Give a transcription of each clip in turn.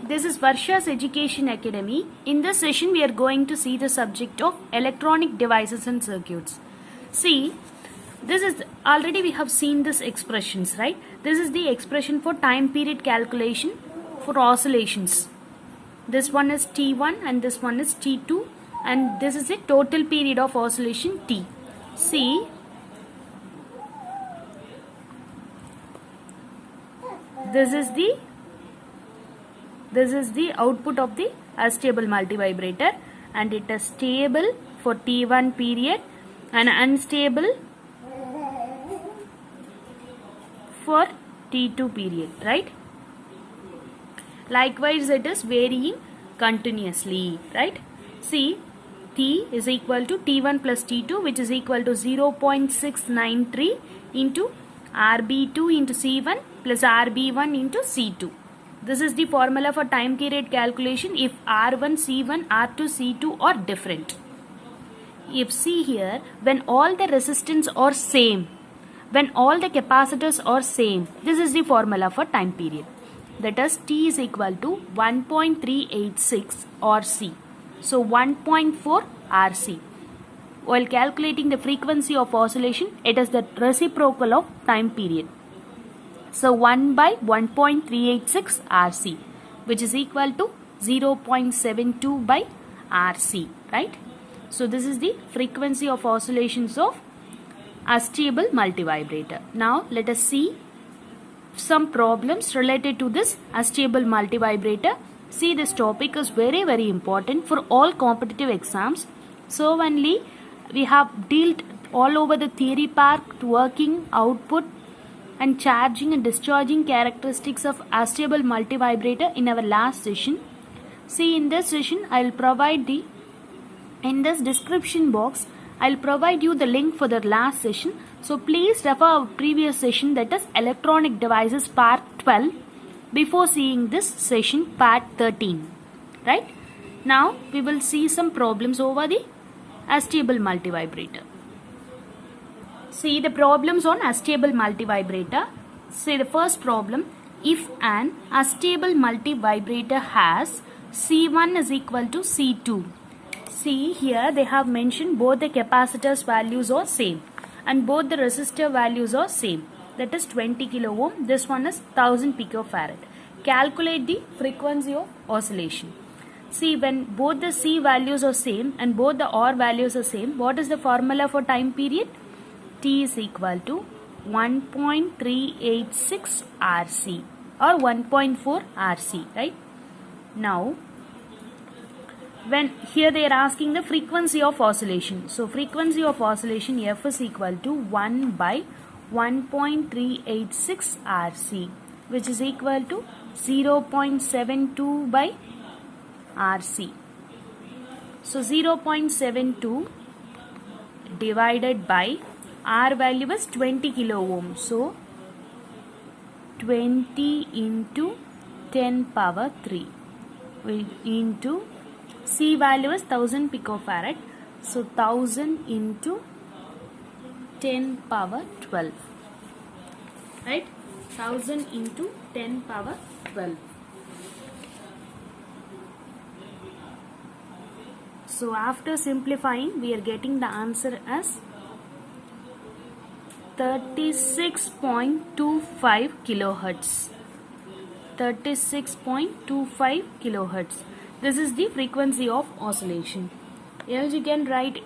this is Varsha's Education Academy. In this session, we are going to see the subject of electronic devices and circuits. See, this is already we have seen this expressions, right? This is the expression for time period calculation for oscillations. This one is T1 and this one is T2, and this is the total period of oscillation T. See, this is the output of the astable multivibrator, and it is stable for T1 period and unstable for T2 period, right? Likewise, it is varying continuously, right? See, T is equal to T1 plus T2, which is equal to 0.693 into RB2 into C1 plus RB1 into C2. This is the formula for time period calculation if R1, C1, R2, C2 are different. If see here, when all the resistance are same, when all the capacitors are same, this is the formula for time period. That is T is equal to 1.386 RC. So 1.4 RC. While calculating the frequency of oscillation, it is the reciprocal of time period. So 1 by 1.386 RC, which is equal to 0.72 by RC, right? So this is the frequency of oscillations of astable multivibrator. Now let us see some problems related to this astable multivibrator. See, this topic is very important for all competitive exams. So only we have dealt all over the theory part, working, output and charging and discharging characteristics of astable multivibrator in our last session. See, in this session I will provide in this description box I will provide you the link for the last session. So please refer our previous session, that is electronic devices part 12, before seeing this session part 13. Right? Now we will see some problems over the astable multivibrator. See the problems on astable multivibrator. See the first problem. If an astable multivibrator has C1 is equal to C2. See here they have mentioned both the capacitors values are same and both the resistor values are same. That is 20 kilo ohm. This one is 1000 picofarad. Calculate the frequency of oscillation. See, when both the C values are same and both the R values are same, what is the formula for time period? T is equal to 1.386 RC or 1.4 RC, right? Now, when here they are asking the frequency of oscillation. So, frequency of oscillation F is equal to 1 by 1.386 RC, which is equal to 0.72 by RC. So, 0.72 divided by R value is 20 kilo ohm. So 20 into 10 power 3 into C value is 1000 picofarad. So 1000 into 10 power 12. Right? 1000 into 10 power 12. So after simplifying, we are getting the answer as 36.25 kilohertz. 36.25 kilohertz. This is the frequency of oscillation. Else you can write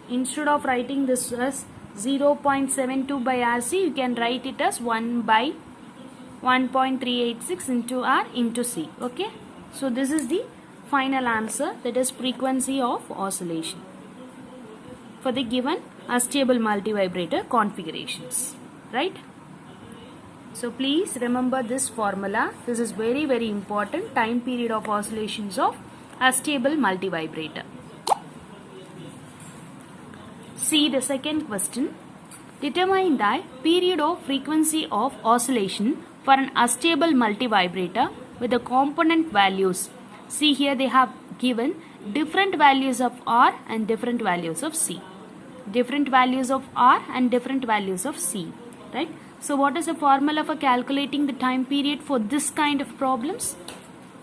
instead of writing this as 0.72 by RC, you can write it as 1 by 1.386 into R into C. Okay. So this is the final answer, that is frequency of oscillation for the given astable multivibrator configurations, right? So please remember this formula. This is very important. Time period of oscillations of astable multivibrator. See the second question. Determine the period of frequency of oscillation for an astable multivibrator with the component values. See here they have given different values of R and different values of C. Different values of R and different values of C. Right? So what is the formula for calculating the time period for this kind of problems?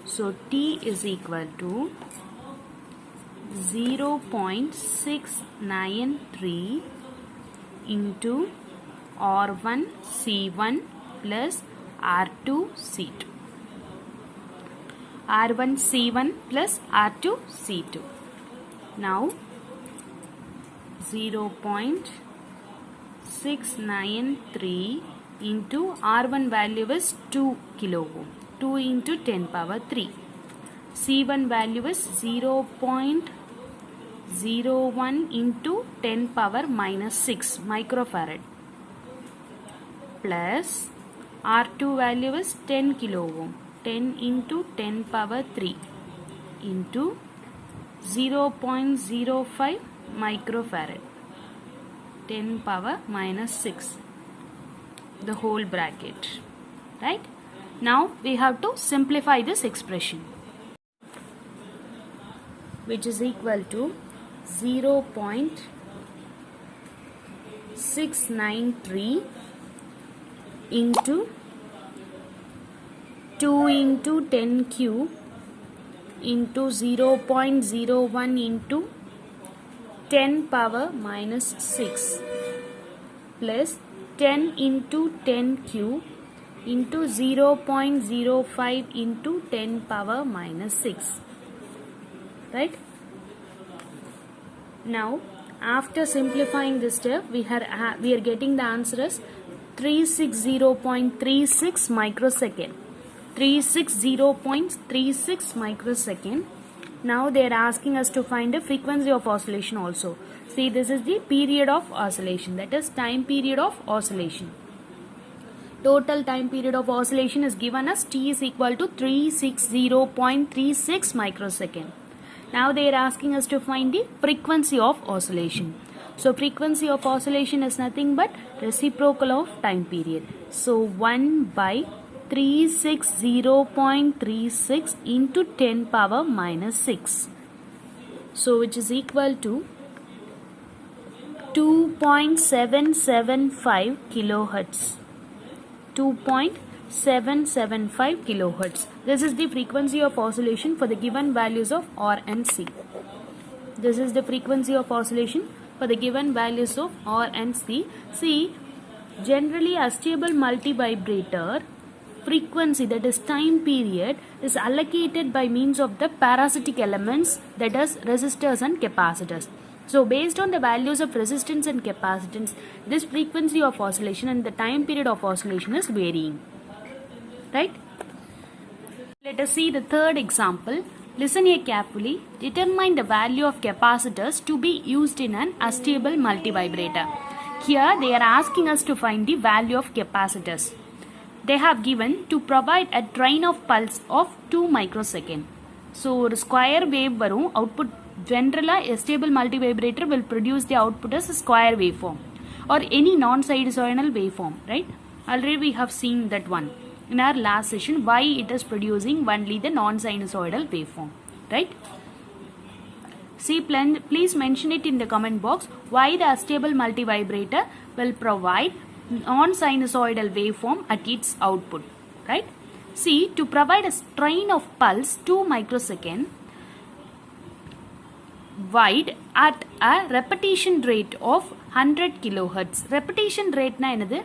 So T is equal to 0.693 into R1 C1 plus R2 C2. R1 C1 plus R2 C2. Now 0.693 into R1 value is 2 kilo ohm. 2 into 10 power 3. C1 value is 0.01 into 10 power minus 6 microfarad. Plus R2 value is 10 kilo ohm. 10 into 10 power 3 into 0.05 microfarad. 10 power minus 6. The whole bracket. Right? Now we have to simplify this expression, which is equal to 0.693 into 2 into 10 cube into 0.01 into 10 power minus 6 plus 10 into 10 cube into 0.05 into 10 power minus 6. Right? Now after simplifying this step, we are getting the answer as 360.36 microsecond. 360.36 microsecond. Now they are asking us to find the frequency of oscillation also. See, this is the period of oscillation, that is time period of oscillation. Total time period of oscillation is given as T is equal to 360.36 microsecond. Now they are asking us to find the frequency of oscillation. So frequency of oscillation is nothing but reciprocal of time period. So 1 by 360.36 into 10 power minus 6. So which is equal to 2.775 kilohertz. 2.775 kilohertz. This is the frequency of oscillation for the given values of R and C. This is the frequency of oscillation for the given values of R and C. See, generally a stable multivibrator frequency, that is time period, is allocated by means of the parasitic elements, that is resistors and capacitors. So based on the values of resistance and capacitance, this frequency of oscillation and the time period of oscillation is varying. Right? Let us see the third example. Listen here carefully. Determine the value of capacitors to be used in an astable multivibrator. Here they are asking us to find the value of capacitors. They have given to provide a train of pulse of 2 microsecond. So square wave varum output. Generally, a stable multivibrator will produce the output as a square waveform or any non-sinusoidal waveform, right? Already we have seen that one in our last session, why it is producing only the non-sinusoidal waveform, right? See, please mention it in the comment box why the stable multivibrator will provide non-sinusoidal waveform at its output, right? See, to provide a strain of pulse 2 microsecond wide at a repetition rate of 100 kilohertz. Repetition rate na enadhu?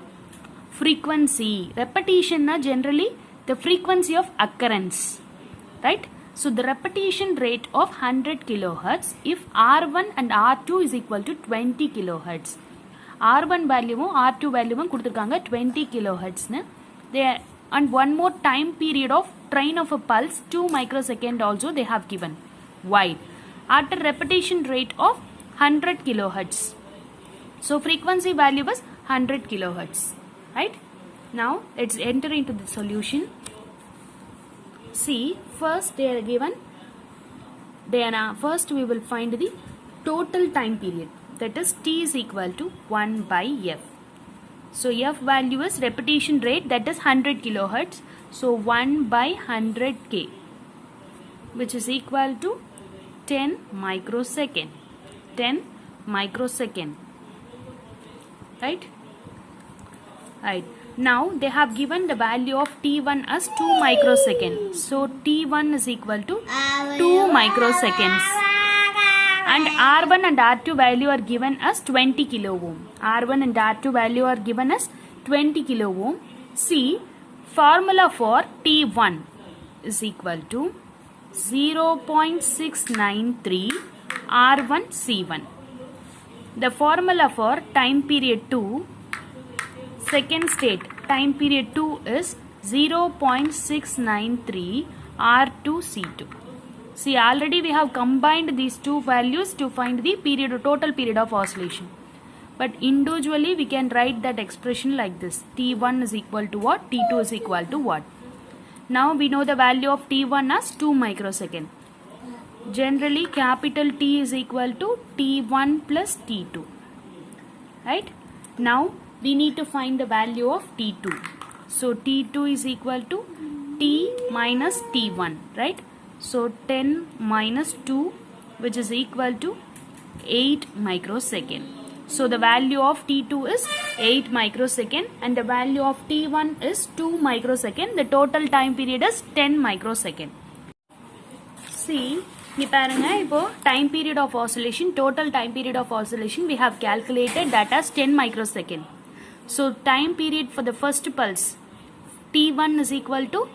Frequency. Repetition na generally the frequency of occurrence, right? So the repetition rate of 100 kilohertz if R1 and R2 is equal to 20 kilohertz. R1 value R2 value kuduthirukanga 20 kilohertz na. They and one more time period of train of a pulse 2 microsecond also they have given wide at a repetition rate of 100 kilohertz. So frequency value was 100 kilohertz, right? Now let's enter into the solution. See, first they are given, first we will find the total time period, that is T is equal to 1 by F. So F value is repetition rate, that is 100 kilohertz. So 1 by 100k, which is equal to 10 microsecond. 10 microsecond. Right? Right. Now they have given the value of T1 as 2 microseconds. So T1 is equal to 2 microseconds. And R1 and R2 value are given as 20 kilo ohm. R1 and R2 value are given as 20 kilo ohm. See, formula for T1 is equal to 0.693 R1 C1. The formula for time period 2, second state, time period 2 is 0.693 R2 C2. See, already we have combined these two values to find the total period of oscillation. But individually we can write that expression like this. T1 is equal to what? T2 is equal to what? Now we know the value of T1 as 2 microseconds. Generally capital T is equal to T1 plus T2. Right? Now we need to find the value of T2. So T2 is equal to T minus T1. Right? So 10 minus 2, which is equal to 8 microsecond. So the value of T2 is 8 microsecond and the value of T1 is 2 microsecond. The total time period is 10 microsecond. See, time period of oscillation, total time period of oscillation, we have calculated that as 10 microsecond. So time period for the first pulse, T1 is equal to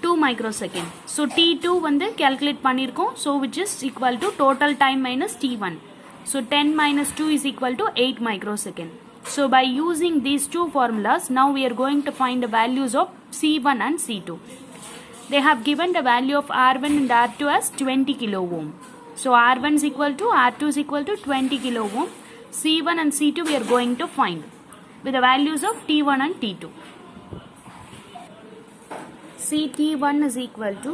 2 microsecond. So T2 வந்து calculate பண்ணிருக்கோம். So which is equal to total time minus T1. So 10 minus 2 is equal to 8 microsecond. So by using these two formulas, now we are going to find the values of C1 and C2. They have given the value of R1 and R2 as 20 kilo ohm. So R1 is equal to, R2 is equal to 20 kilo ohm. C1 and C2 we are going to find with the values of T1 and T2. T1 is equal to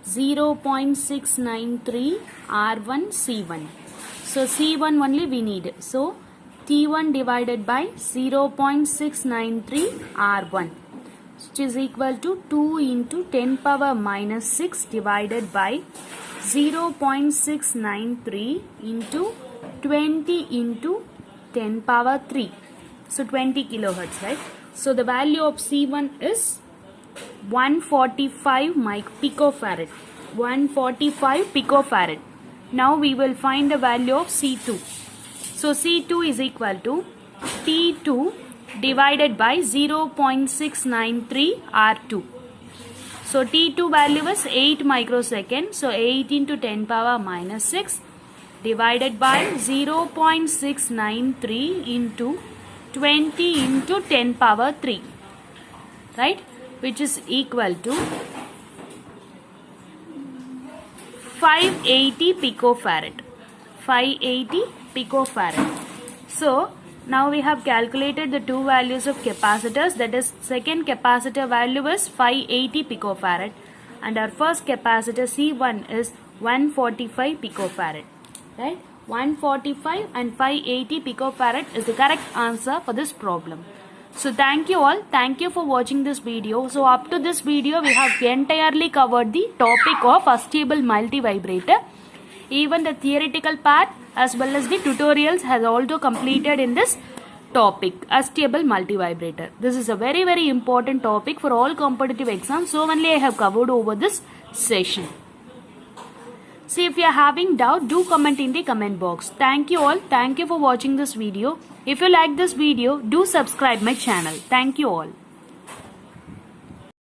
0.693 R1 C1. So C1 only we need. So T1 divided by 0.693 R1, which is equal to 2 into 10 power minus 6 divided by 0.693 into 20 into 10 power 3. So 20 kilohertz, right? So the value of C1 is 145 picofarad. 145 picofarad. Now we will find the value of C2. So C2 is equal to T2 divided by 0.693 R2. So T2 value is 8 microsecond. So 8 into 10 power minus 6 divided by 0.693 into 20 into 10 power 3. Right? Which is equal to 580 picofarad. 580 picofarad. So now we have calculated the two values of capacitors. That is, second capacitor value is 580 picofarad and our first capacitor C1 is 145 picofarad. Right? 145 and 580 picofarad is the correct answer for this problem. So thank you all. Thank you for watching this video. So up to this video we have entirely covered the topic of astable multivibrator. Even the theoretical part as well as the tutorials has also completed in this topic, astable multivibrator. This is a very important topic for all competitive exams. So only I have covered over this session. See, if you are having doubt, do comment in the comment box. Thank you all. Thank you for watching this video. If you like this video, do subscribe my channel. Thank you all.